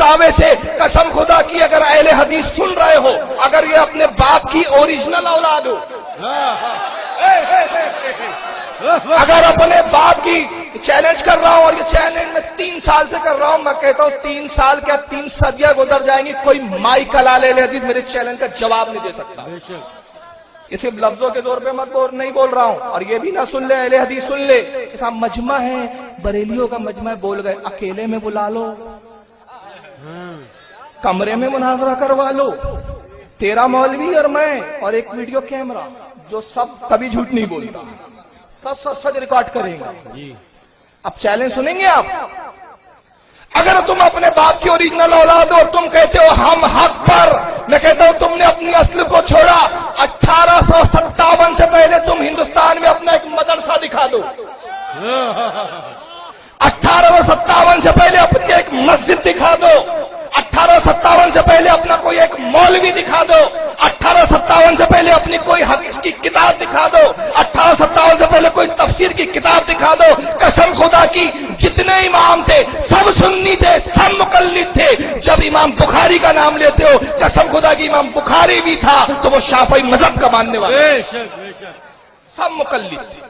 دعوے سے قسم خدا کی اگر اہل حدیث سن رہے ہو، اگر یہ اپنے باپ کی اوریجنل اولاد ہو، اگر اپنے باپ کی چیلنج کر رہا ہوں، اور یہ چیلنج میں 3 سال سے کر رہا ہوں، میں کہتا ہوں 3 سال کیا 3 صدیاں گزر جائیں گی، کوئی مائی کلال اہل حدیث میرے چیلنج کا جواب نہیں دے سکتا. یہ صرف لفظوں کے طور پہ نہیں بول رہا ہوں. اور یہ بھی نہ سن لے اہل حدیث، سن لے کہ صاحب مجمع ہے، بریلیوں کا مجمع بول گئے، اکیلے میں بلا لو، کمرے میں مناظرہ کروا لو، تیرا مولوی اور میں اور ایک ویڈیو کیمرہ جو سب کبھی جھوٹ نہیں بولتا، سب سچ ریکارڈ کریں گے. اب چیلنج سنیں گے آپ؟ اگر تم اپنے باپ کی اوریجنل اولاد ہو اور تم کہتے ہو ہم حق پر، میں کہتا ہوں تم نے اپنی اصل کو چھوڑا. 1857 سے پہلے تم ہندوستان میں اپنا ایک مدرسہ دکھا دو، 1857 سے پہلے اپنی ایک مسجد دکھا دو، 1857 سے پہلے اپنا کوئی ایک مولوی دکھا دو، 1857 سے پہلے اپنی کوئی حدیث کی کتاب دکھا دو، 1857 سے پہلے کوئی تفسیر کی کتاب دکھا دو. قسم خدا کی جتنے امام تھے سب سنی تھے، سب مقلد تھے. جب امام بخاری کا نام لیتے ہو، قسم خدا کی امام بخاری بھی تھا تو وہ شافعی مذہب کا ماننے والا، سب مقلد تھے.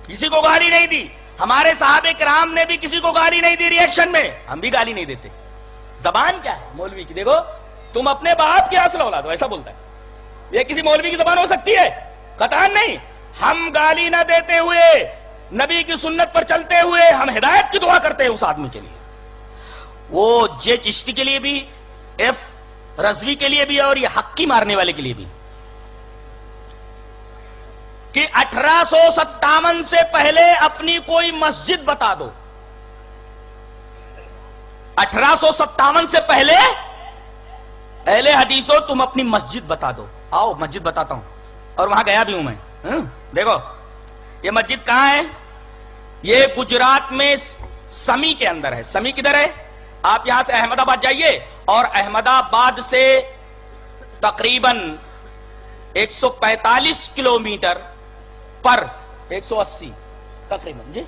کسی کو گالی نہیں دی. ہمارے صحابہ کرام نے بھی کسی کو گالی نہیں دی ریئیکشن میں، ہم بھی گالی نہیں دیتے. زبان کیا ہے مولوی کی؟ دیکھو تم اپنے باپ کی اصل اولاد ہو، ایسا بولتا ہے. یہ کسی مولوی کی زبان ہو سکتی ہے؟ قطعاً نہیں. ہم گالی نہ دیتے ہوئے، نبی کی سنت پر چلتے ہوئے ہم ہدایت کی دعا کرتے ہیں اس آدمی کے لیے. وہ جے چشتی کے لیے بھی، ایف رضوی کے لیے بھی، اور یہ حقی مارنے والے کے لیے بھی، کہ 1857 سے پہلے اپنی کوئی مسجد بتا دو. 1857 سے پہلے اہل حدیثوں تم اپنی مسجد بتا دو. آؤ مسجد بتاتا ہوں، اور وہاں گیا بھی ہوں میں. دیکھو یہ مسجد کہاں ہے؟ یہ گجرات میں سمی کے اندر ہے. سمی کدھر ہے؟ آپ یہاں سے احمد آباد جائیے، اور احمد آباد سے تقریباً 145 کلومیٹر پر 180 تقریباً. جی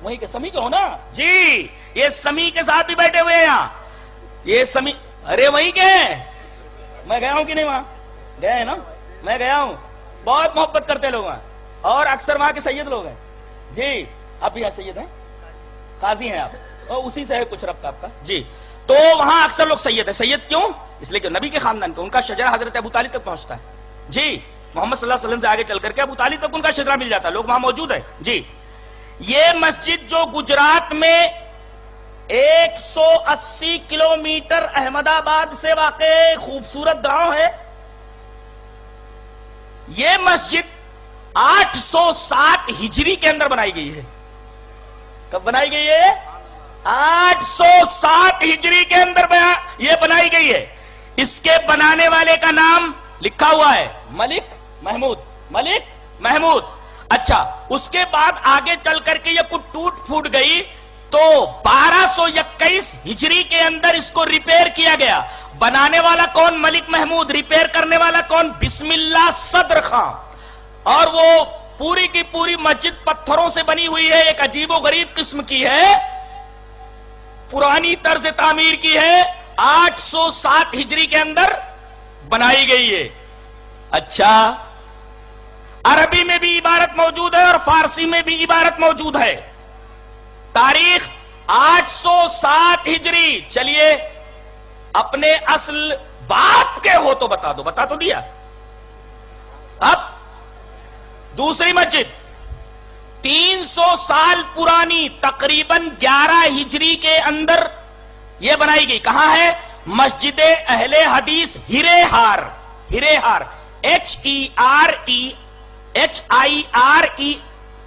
وہیں کے سمی کے ہو نا جی؟ یہ سمی کے ساتھ بھی بیٹھے ہوئے ہیں یہاں. یہ سمی، ارے وہیں کے ہیں. میں گیا ہوں کہ نہیں؟ وہاں گئے ہیں نا؟ میں گیا ہوں. بہت محبت کرتے لوگ وہاں، اور اکثر وہاں کے سید لوگ ہیں. جی آپ بھی سید ہیں، قاضی ہیں آپ، اور اسی سے ہے کچھ ربط آپ کا. جی تو وہاں اکثر لوگ سید ہیں. سید کیوں؟ اس لیے کہ نبی کے خاندان کا ان کا شجرہ حضرت ابو طالب تک پہنچتا ہے. جی محمد صلی اللہ علیہ وسلم سے آگے چل کر کے ابو طالب تک ان کا شجرہ مل جاتا ہے. لوگ وہاں موجود ہیں. جی یہ مسجد جو گجرات میں 180 کلومیٹر احمد آباد سے واقع خوبصورت گاؤں ہے، یہ مسجد 807 ہجری کے اندر بنائی گئی ہے. کب بنائی گئی ہے؟ 807 ہجری کے اندر یہ بنائی گئی ہے. اس کے بنانے والے کا نام لکھا ہوا ہے ملک محمود. ملک محمود. اچھا اس کے بعد آگے چل کر کے یہ کچھ ٹوٹ پھوٹ گئی تو 1221 ہجری کے اندر اس کو ریپیئر کیا گیا. بنانے والا کون؟ ملک محمود. ریپیئر کرنے والا کون؟ بسم اللہ صدر خان. اور وہ پوری کی پوری مسجد پتھروں سے بنی ہوئی ہے، ایک عجیب و غریب قسم کی ہے، پرانی طرز تعمیر کی ہے، 807 ہجری کے اندر بنائی گئی ہے. اچھا عربی میں بھی عبارت موجود ہے اور فارسی میں بھی عبارت موجود ہے. تاریخ 807 ہجری. چلیے اپنے اصل باپ کے ہو تو بتا دو. بتا تو دیا. اب دوسری مسجد 300 سال پرانی، تقریباً 11 ہجری کے اندر یہ بنائی گئی. کہاں ہے؟ مسجد اہل حدیث ہرے ہار. ہرے ہار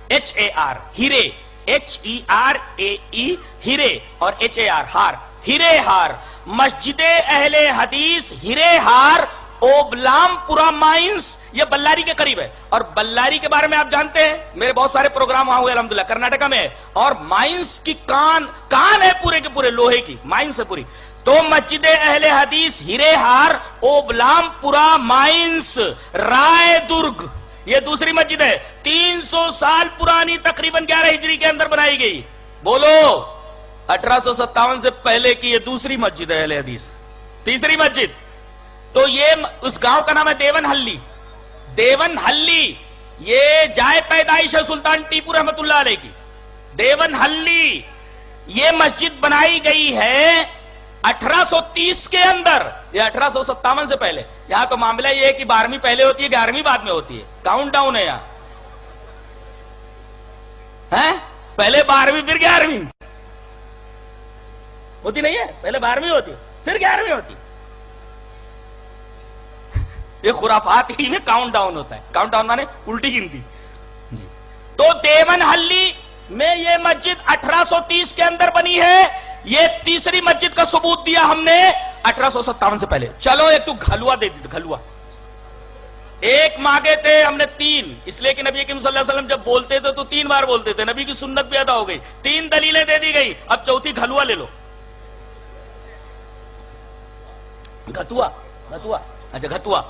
HEREHIREHAR ہرے، HERAE ہرے اور HAR ہار. ہرے ہار مسجد اہل حدیث ہرے ہار ओबलाम पुरा माइंस, ये बल्लारी के करीब है। और बल्लारी के बारे में आप जानते हैं, मेरे बहुत सारे प्रोग्राम वहां हुए अल्हम्दुलिल्लाह, कर्नाटका में है। और माइंस की कान है पूरे के पूरे लोहे की, माइंस है पूरी। तो मस्जिद अहले हदीस हिरेहार ओबलाम पुरा माइंस रायदुर्ग, ये दूसरी मस्जिद है, 300 साल पुरानी, तकरीबन 11 हिजरी के अंदर बनाई गई। बोलो 1857 से पहले की ये दूसरी मस्जिद है अहले हदीस। तीसरी मस्जिद तो ये उस गांव का नाम है देवनहल्ली। देवनहल्ली ये जाए पैदाइश है सुल्तान टीपू रहमतुल्लाह अलैह की। देवनहल्ली ये मस्जिद बनाई गई है 1830 के अंदर, ये 1857 से पहले। यहां तो मामला ये है कि 12वीं पहले होती है, 11वीं बाद में होती है, काउंट डाउन है यहां है। पहले 12वीं फिर 11वीं होती नहीं है, पहले 12वीं होती है फिर 11वीं होती है। ये खुराफात ही में काउंट डाउन होता है, काउंट डाउन माने उल्टी गिनती। तो देवनहल्ली में ये मस्जिद 1830 के अंदर बनी है। ये तीसरी मस्जिद का सबूत दिया हमने 1857 से पहले। चलो एक तू घलुआ दे दी, घलुआ एक मांगे थे हमने 3, इसलिए कि नबी करीम सल्लल्लाहु अलैहि वसल्लम जब बोलते थे तो 3 बार बोलते थे, नबी की सुन्नत भी अदा हो गई, 3 दलीलें दे दी गई। अब चौथी घलुआ ले लो, घतुआ, घतुआ, अच्छा घतुआ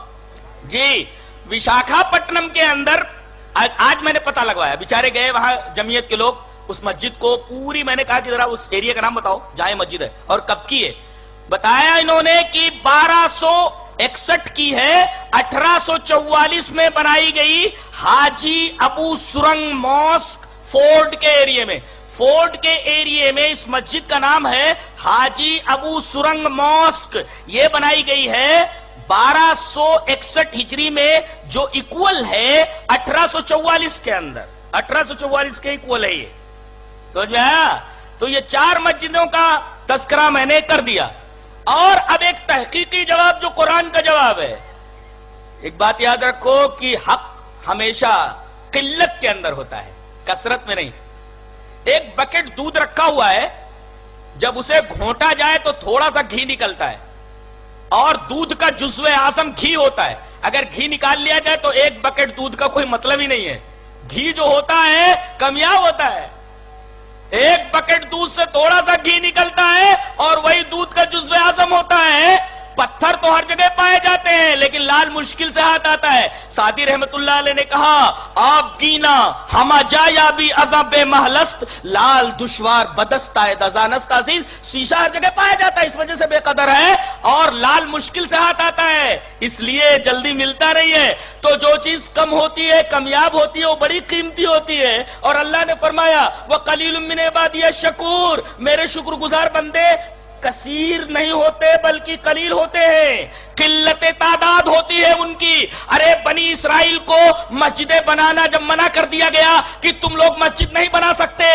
जी। विशाखापट्टनम के अंदर आज मैंने पता लगवाया, बेचारे गए वहां जमीयत के लोग, उस मस्जिद को पूरी, मैंने कहा कि जरा उस एरिया का नाम बताओ जहां मस्जिद है और कब की है। बताया इन्होंने कि 1261 की है, 1844 में बनाई गई हाजी अबू सुरंग मॉस्क फोर्ट के एरिया में। फोर्ट के एरिया में इस मस्जिद का नाम है हाजी अबू सुरंग मॉस्क। ये बनाई गई है 1261 हिजरी में, जो इक्वल है 1844 के अंदर, 1844 के इक्वल है ये, समझ में आया। तो ये 4 मस्जिदों का तस्करा मैंने कर दिया। और अब एक तहकीकी जवाब जो कुरान का जवाब है। एक बात याद रखो कि हक हमेशा किल्लत के अंदर होता है, कसरत में नहीं। एक बकेट दूध रखा हुआ है, जब उसे घोंटा जाए तो थोड़ा सा घी निकलता है, और दूध का जुज़्वे आज़म घी होता है। अगर घी निकाल लिया जाए तो एक बकेट दूध का कोई मतलब ही नहीं है। घी जो होता है कामयाब होता है, एक बकेट दूध से थोड़ा सा घी निकलता है और वही दूध का जुज़्वे आज़म होता है। पत्थर तो हर जगह पाए जाते हैं, लेकिन लाल मुश्किल से हाथ आता है। सादी रहमतुल्लाह अलैह ने कहा, आप कीना हमा जाया भी अदब महलस्त, लाल दुश्वार बदस्ता दजानस्ता, शीशा हर जगह पाया जाता है, इस वजह से बेकदर है, और लाल मुश्किल से हाथ आता है, इसलिए जल्दी मिलता नहीं है। तो जो चीज कम होती है, कामयाब होती है, वो बड़ी कीमती होती है। और अल्लाह ने फरमाया, वह कलीलुम मिन इबादिय शकूर, मेरे शुक्रगुजार बंदे कसीर नहीं होते बल्कि कलील होते हैं, किल्लते तादाद होती है उनकी। अरे बनी इसराइल को मस्जिदें बनाना जब मना कर दिया गया कि तुम लोग मस्जिद नहीं बना सकते,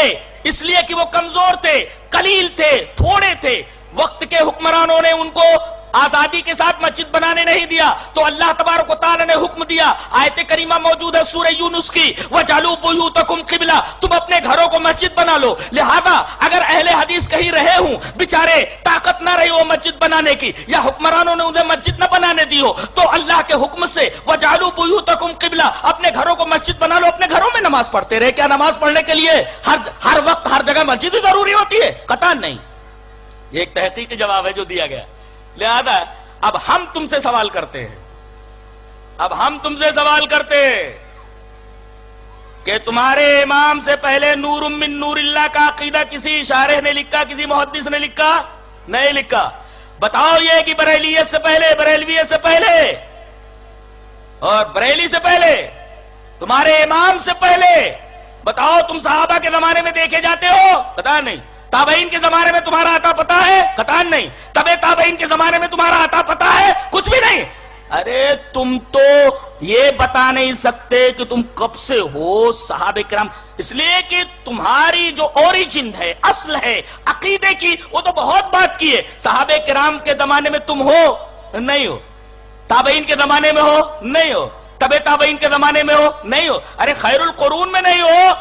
इसलिए कि वो कमजोर थे, कलील थे, थोड़े थे, वक्त के हुक्मरानों ने उनको आजादी के साथ मस्जिद बनाने नहीं दिया, तो अल्लाह तबारक व तआला ने हुक्म दिया। आयत करीमा मौजूद है सूरह यूनुस की, वजालू बुयूतकुम क़िबला, तुम अपने घरों को मस्जिद बना लो। लिहाजा अगर अहले हदीस कहीं रहे हूं, बेचारे ताकत ना रही हो मस्जिद बनाने की, या हुक्मरानों ने उन्हें मस्जिद न बनाने दी हो, तो अल्लाह के हुक्म से वजालू बुयूतकुम क़िबला, अपने घरों को मस्जिद बना लो, अपने घरों में नमाज पढ़ते रहे। क्या नमाज पढ़ने के लिए हर वक्त हर जगह मस्जिद ही जरूरी होती है? कतई नहीं। ये एक तहकीकी जवाब है जो दिया गया। लिहाजा अब हम तुमसे सवाल करते हैं, अब हम तुमसे सवाल करते हैं कि तुम्हारे इमाम से पहले नूरुम मिन नूरिल्लाह का अकीदा किसी शारिह ने लिखा, किसी मुहद्दिस ने लिखा? नहीं लिखा। बताओ ये कि बरेलियत से पहले, बरेलवियत से पहले और बरेली से पहले, तुम्हारे इमाम से पहले, बताओ तुम सहाबा के जमाने में देखे जाते हो? पता नहीं। ताबईन के जमाने में तुम्हारा आता पता है? कतान नहीं। तबे ताबईन के जमाने में तुम्हारा आता पता है? कुछ भी नहीं। अरे तुम तो ये बता नहीं सकते कि तुम कब से हो सहाबे किराम, इसलिए कि तुम्हारी जो ओरिजिन है, असल है अकीदे की, वो तो बहुत बात की है। सहाबे किराम के जमाने में तुम हो? नहीं हो। ताबईन के जमाने में हो? नहीं हो। तबे ताबईन के जमाने में हो? नहीं हो। अरे खैरुल कुरून में नहीं हो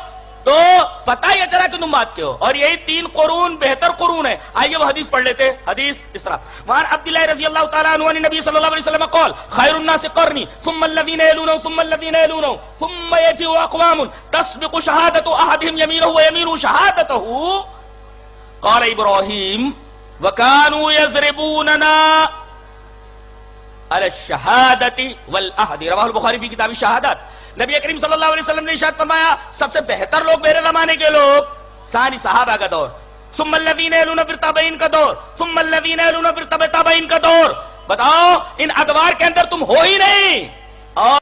تو پتا یہ چلا کہ تم بات کے ہو. اور یہی 3 قرون بہتر قرون ہے. آئیے وہ حدیث پڑھ لیتے. حدیث اس طرح وہاں عبداللہ رضی اللہ تعالیٰ عنہ نبی صلی اللہ علیہ وسلم قال خیر الناس قرنی ثم الذین یلونهم ثم الذین یلونهم ثم یأتی اقوام تسبق شهادۃ احدهم یمینه ویمین شهادته قال ابراہیم وكانوا يضربوننا على الشهادة والعهد رواہ البخاری فی کتاب الشہادات. نبی کریم صلی اللہ علیہ وسلم نے ارشاد فرمایا سب سے بہتر لوگ میرے زمانے کے لوگ ثانی صحابہ کا دور, ثم الذین یلون پھر تابعین کا دور, ثم الذین یلون پھر تابعین کا دور. بتاؤ ان ادوار کے اندر تم ہو ہی نہیں. اور